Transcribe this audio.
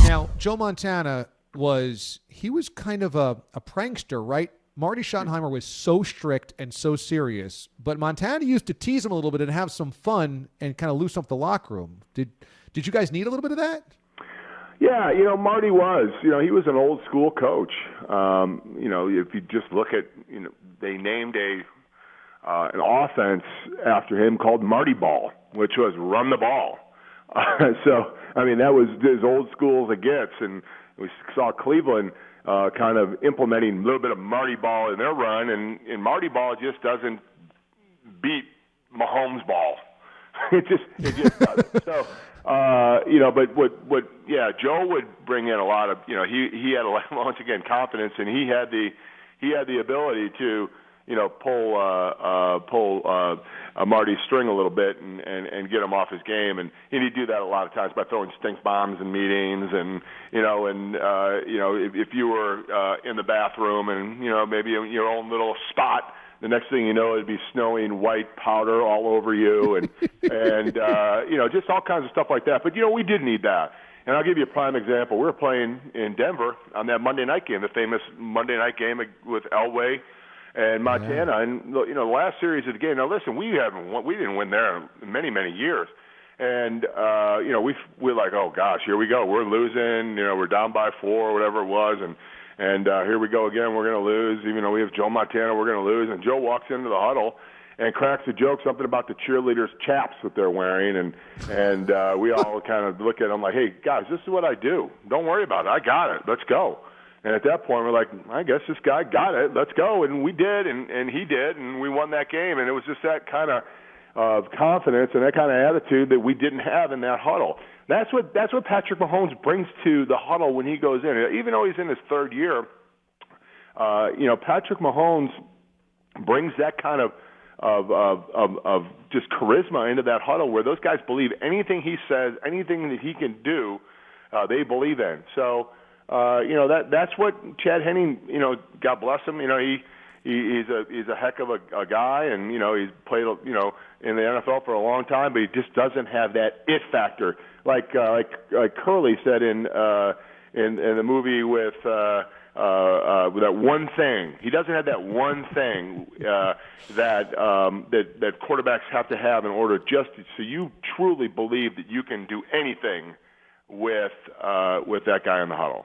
Now, Joe Montana was kind of a prankster, right? Marty Schottenheimer was so strict and so serious, but Montana used to tease him a little bit and have some fun and kind of loosen up the locker room. Did you guys need a little bit of that? Yeah, Marty was. He was an old school coach. If you just look at, they named an offense after him called Marty Ball, which was run the ball. That was as old school as it gets, and we saw Cleveland kind of implementing a little bit of Marty Ball in their run, and Marty Ball just doesn't beat Mahomes Ball. It just doesn't. So, Joe would bring in a lot of, he had once again confidence, and he had the ability to, pull Marty's string a little bit and get him off his game, and he'd do that a lot of times by throwing stink bombs in meetings, and if you were in the bathroom and maybe in your own little spot, the next thing you know, it'd be snowing white powder all over you, and just all kinds of stuff like that. But we did need that. And I'll give you a prime example. We were playing in Denver on that Monday night game, the famous Monday night game with Elway and Montana, yeah. And the last series of the game. Now listen, we didn't win there in many, many years, and we're like, oh gosh, here we go, we're losing. We're down by 4 or whatever it was, and here we go again. We're going to lose, even though we have Joe Montana. We're going to lose, and Joe walks into the huddle and cracks a joke, something about the cheerleaders' chaps that they're wearing, and we all kind of look at him like, hey guys, this is what I do. Don't worry about it. I got it. Let's go. And at that point, we're like, I guess this guy got it. Let's go. And we did, and he did, and we won that game. And it was just that kind of confidence and that kind of attitude that we didn't have in that huddle. That's what Patrick Mahomes brings to the huddle when he goes in. Even though he's in his third year, Patrick Mahomes brings that kind of just charisma into that huddle where those guys believe anything he says, anything that he can do, they believe in. So. That's what Chad Henning, God bless him. He's a heck of a guy, and he's played in the NFL for a long time, but he just doesn't have that it factor, like Curly said in the movie with that one thing. He doesn't have that one thing that quarterbacks have to have in order so you truly believe that you can do anything with that guy in the huddle.